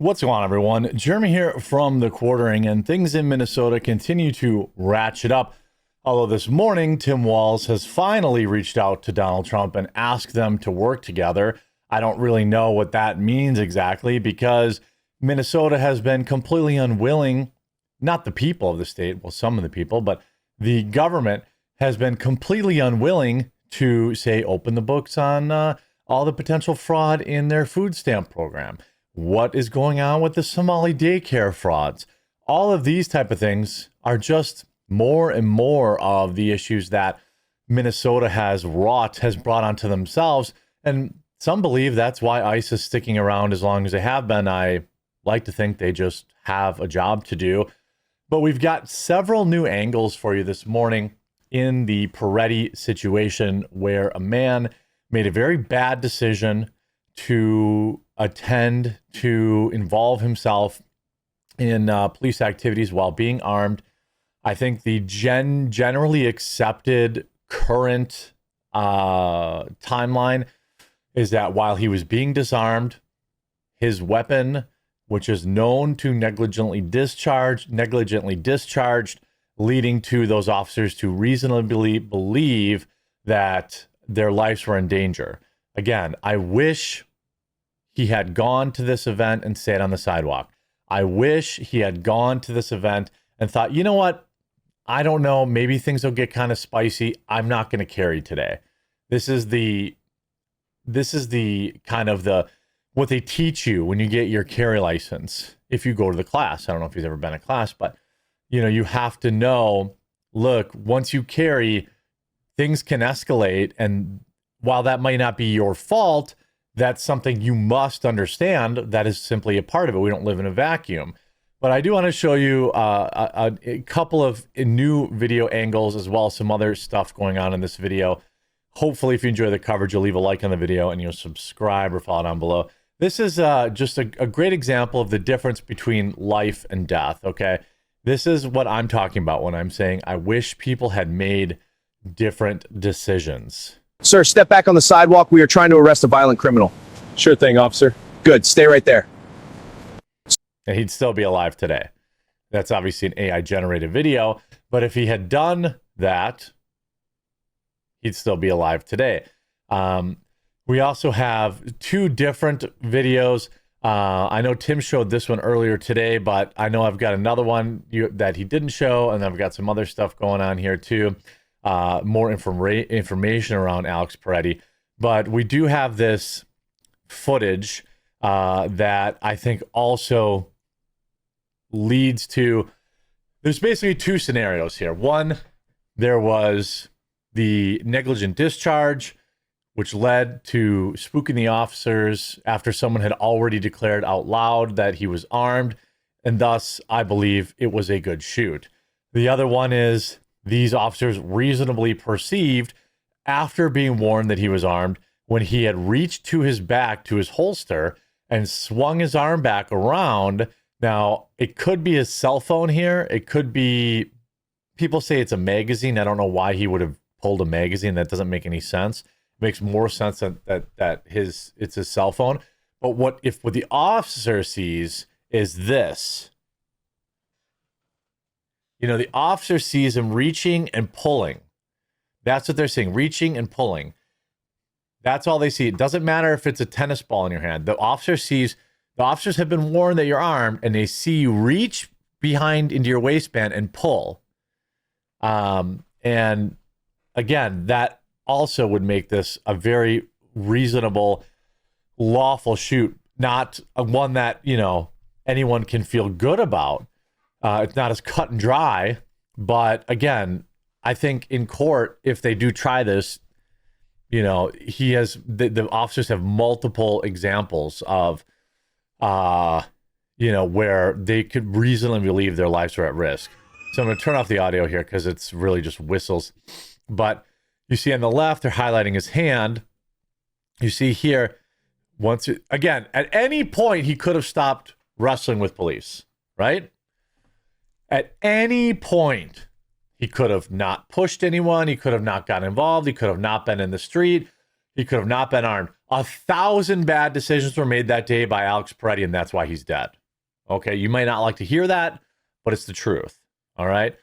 What's going on, everyone? Jeremy here from The Quartering, and things in Minnesota continue to ratchet up. Although this morning, Tim Walz has finally reached out to Donald Trump and asked them to work together. I don't really know what that means exactly, because Minnesota has been completely unwilling, not the people of the state, well, some of the people, but the government has been completely unwilling to, say, open the books on all the potential fraud in their food stamp program. What is going on with the Somali daycare frauds? All of these type of things are just more and more of the issues that Minnesota has brought onto themselves. And some believe that's why ICE is sticking around as long as they have been. I like to think they just have a job to do. But we've got several new angles for you this morning in the Peretti situation, where a man made a very bad decision to involve himself in police activities while being armed. I think the generally accepted current timeline is that while he was being disarmed, his weapon, which is known to negligently discharged, leading to those officers to reasonably believe that their lives were in danger. Again, I wish he had gone to this event and stayed on the sidewalk. I wish he had gone to this event and thought, you know what? I don't know. Maybe things will get kind of spicy. I'm not going to carry today. This is the kind of what they teach you when you get your carry license. If you go to the class, I don't know if he's ever been in class, but you have to know, look, once you carry, things can escalate. And while that might not be your fault, that's something you must understand. That is simply a part of it. We don't live in a vacuum. But I do want to show you a couple of new video angles, as well as some other stuff going on in this video. Hopefully, if you enjoy the coverage, you'll leave a like on the video and you'll subscribe or follow down below. This is just a great example of the difference between life and death, okay? This is what I'm talking about when I'm saying I wish people had made different decisions. Sir, step back on the sidewalk. We are trying to arrest a violent criminal. Sure thing, officer. Good. Stay right there. And he'd still be alive today. That's obviously an AI-generated video, but if he had done that, he'd still be alive today. We also have two different videos. I know Tim showed this one earlier today, but I know I've got another one that he didn't show, and I've got some other stuff going on here too. More information around Alex Peretti. But we do have this footage that I think also leads to, there's basically two scenarios here. One, there was the negligent discharge, which led to spooking the officers after someone had already declared out loud that he was armed, and thus I believe it was a good shoot. The other one is these officers reasonably perceived, after being warned that he was armed, when he had reached to his back, to his holster, and swung his arm back around. Now, it could be his cell phone here. It could be, people say it's a magazine. I don't know why he would have pulled a magazine. That doesn't make any sense. It makes more sense that it's his cell phone. But what the officer sees is this. The officer sees him reaching and pulling. That's what they're seeing, reaching and pulling. That's all they see. It doesn't matter if it's a tennis ball in your hand. The officers have been warned that you're armed, and they see you reach behind into your waistband and pull. And again, that also would make this a very reasonable, lawful shoot, not one that, anyone can feel good about. It's not as cut and dry, but again, I think in court, if they do try this, the officers have multiple examples of, where they could reasonably believe their lives are at risk. So I'm going to turn off the audio here because it's really just whistles. But you see on the left, they're highlighting his hand. You see here, again, at any point, he could have stopped wrestling with police, right? At any point, he could have not pushed anyone. He could have not gotten involved. He could have not been in the street. He could have not been armed. 1,000 bad decisions were made that day by Alex Peretti, and that's why he's dead. Okay, you might not like to hear that, but it's the truth. All right.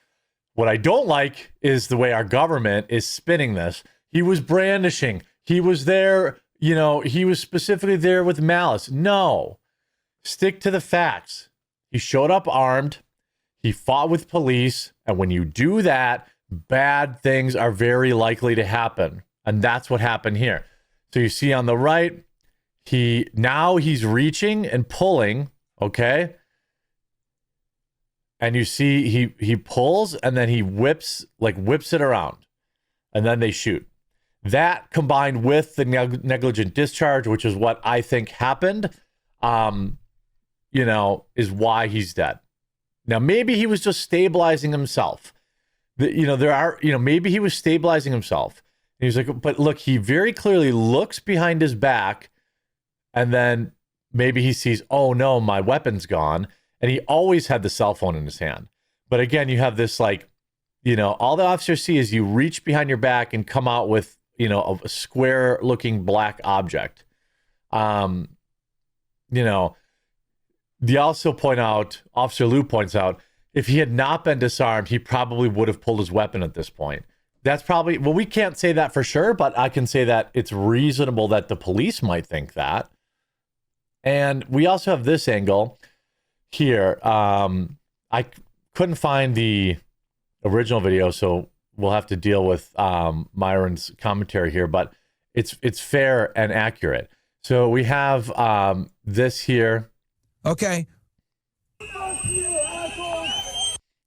What I don't like is the way our government is spinning this. He was brandishing. He was there, you know, he was specifically there with malice. No, stick to the facts. He showed up armed. He fought with police. And when you do that, bad things are very likely to happen. And that's what happened here. So you see on the right, he's reaching and pulling, okay? And you see he pulls and then he whips it around. And then they shoot. That combined with the negligent discharge, which is what I think happened, you know, is why he's dead. Now, maybe he was just stabilizing himself. Maybe he was stabilizing himself. And he was like, but look, he very clearly looks behind his back and then maybe he sees, oh no, my weapon's gone. And he always had the cell phone in his hand. But again, you have this like, you know, all the officers see is you reach behind your back and come out with, you know, a square looking black object. You know, they also point out, Officer Liu points out, if he had not been disarmed, he probably would have pulled his weapon at this point. That's probably, well, we can't say that for sure, but I can say that it's reasonable that the police might think that. And we also have this angle here. I couldn't find the original video, so we'll have to deal with Myron's commentary here, but it's fair and accurate. So we have this here. Okay.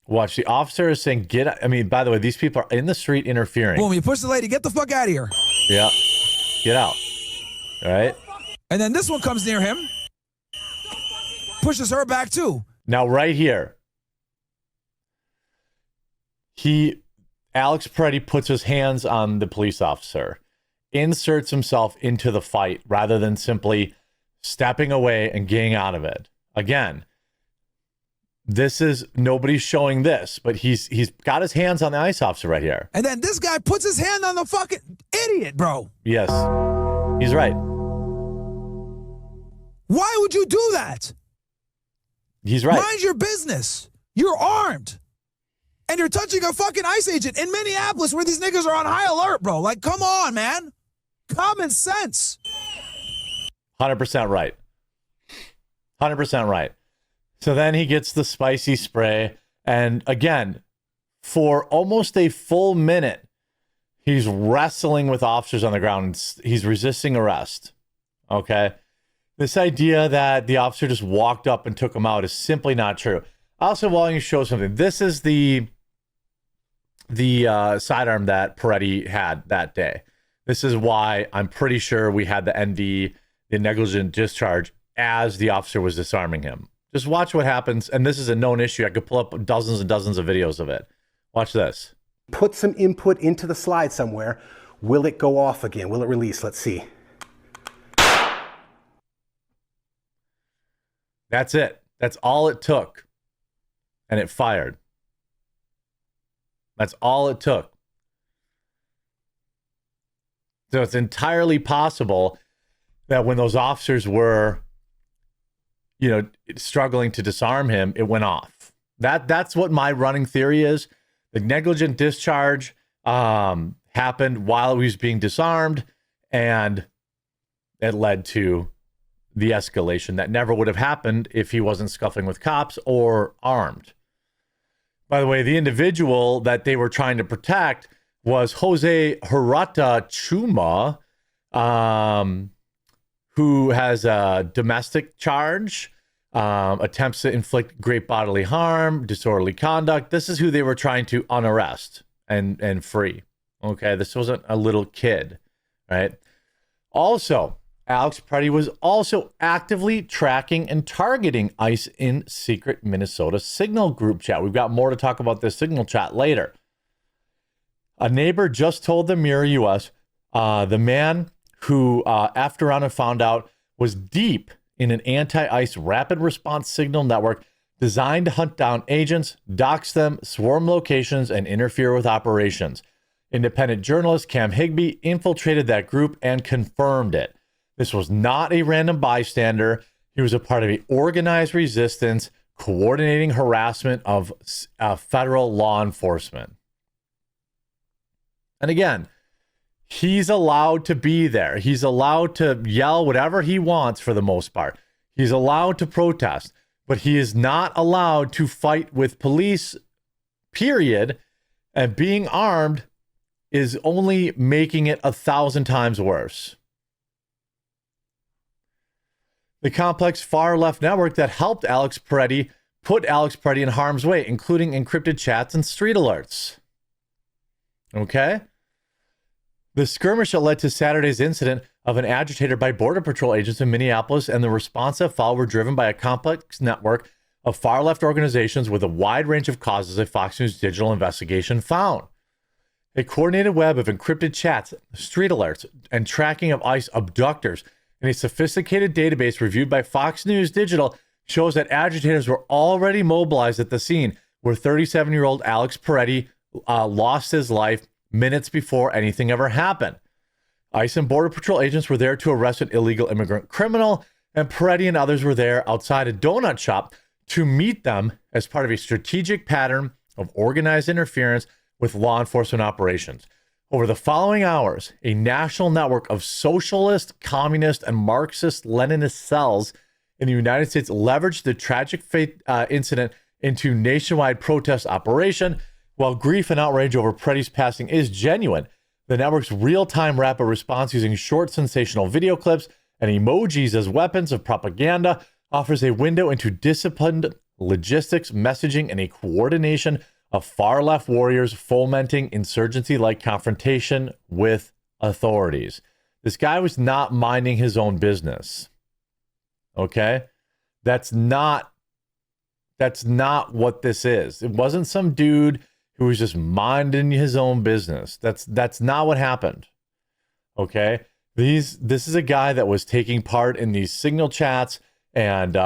Watch, the officer is saying, I mean, by the way, these people are in the street interfering. Boom, you push the lady, get the fuck out of here. Yeah, get out. All right. And then this one comes near him, pushes her back too. Now, right here, Alex Peretti puts his hands on the police officer, inserts himself into the fight rather than simply stepping away and getting out of it. Again, nobody's showing this, but he's got his hands on the ICE officer right here. And then this guy puts his hand on the fucking idiot, bro. Yes, he's right. Why would you do that? He's right. Mind your business. You're armed. And you're touching a fucking ICE agent in Minneapolis where these niggas are on high alert, bro. Like, come on, man. Common sense. 100% right. 100% right. So then he gets the spicy spray. And again, for almost a full minute, he's wrestling with officers on the ground. He's resisting arrest. Okay. This idea that the officer just walked up and took him out is simply not true. I also want to show something. This is the sidearm that Peretti had that day. This is why I'm pretty sure we had the ND, the negligent discharge, as the officer was disarming him. Just watch what happens. And this is a known issue. I could pull up dozens and dozens of videos of it. Watch this. Put some input into the slide somewhere. Will it go off again? Will it release? Let's see. That's it. That's all it took. And it fired. That's all it took. So it's entirely possible that when those officers were, you know, struggling to disarm him, it went off. That's what my running theory is. The negligent discharge happened while he was being disarmed, and it led to the escalation that never would have happened if he wasn't scuffling with cops or armed. By the way, the individual that they were trying to protect was Jose Hirata Chuma, who has a domestic charge, attempts to inflict great bodily harm, disorderly conduct. This is who they were trying to unarrest and free. Okay, this wasn't a little kid, right? Also, Alex Peretti was also actively tracking and targeting ICE in secret Minnesota Signal group chat. We've got more to talk about this Signal chat later. A neighbor just told the Mirror US the man who, after on and found out, was deep in an anti-ICE rapid response signal network designed to hunt down agents, dox them, swarm locations, and interfere with operations. Independent journalist Cam Higbee infiltrated that group and confirmed it. This was not a random bystander. He was a part of an organized resistance coordinating harassment of federal law enforcement. And again, he's allowed to be there. He's allowed to yell whatever he wants for the most part. He's allowed to protest, but he is not allowed to fight with police, period. And being armed is only making it 1,000 times worse. The complex far-left network that helped Alex Peretti put Alex Peretti in harm's way, including encrypted chats and street alerts. Okay? The skirmish that led to Saturday's incident of an agitator by Border Patrol agents in Minneapolis and the response that followed were driven by a complex network of far-left organizations with a wide range of causes, a Fox News digital investigation found. A coordinated web of encrypted chats, street alerts, and tracking of ICE abductors in a sophisticated database reviewed by Fox News Digital shows that agitators were already mobilized at the scene where 37-year-old Alex Peretti lost his life minutes before anything ever happened. ICE and Border Patrol agents were there to arrest an illegal immigrant criminal, and Peretti and others were there outside a donut shop to meet them as part of a strategic pattern of organized interference with law enforcement operations. Over the following hours, a national network of socialist, communist, and Marxist-Leninist cells in the United States leveraged the tragic incident into nationwide protest operation. While grief and outrage over Peretti's passing is genuine, the network's real-time rapid response using short, sensational video clips and emojis as weapons of propaganda offers a window into disciplined logistics, messaging, and a coordination of far-left warriors fomenting insurgency-like confrontation with authorities. This guy was not minding his own business. Okay? That's not what this is. It wasn't some dude who was just minding his own business. That's not what happened. Okay? This is a guy that was taking part in these signal chats and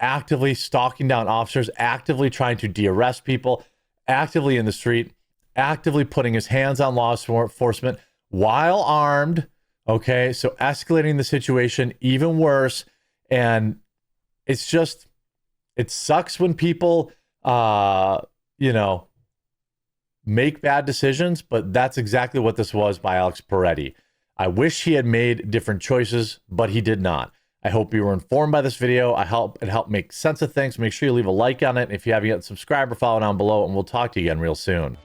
actively stalking down officers, actively trying to de-arrest people, actively in the street, actively putting his hands on law enforcement while armed. Okay? So escalating the situation even worse. And it's just, it sucks when people make bad decisions, but that's exactly what this was by Alex Peretti. I wish he had made different choices, but he did not. I hope you were informed by this video. It helped make sense of things. Make sure you leave a like on it. If you haven't yet, subscribe or follow down below, and we'll talk to you again real soon.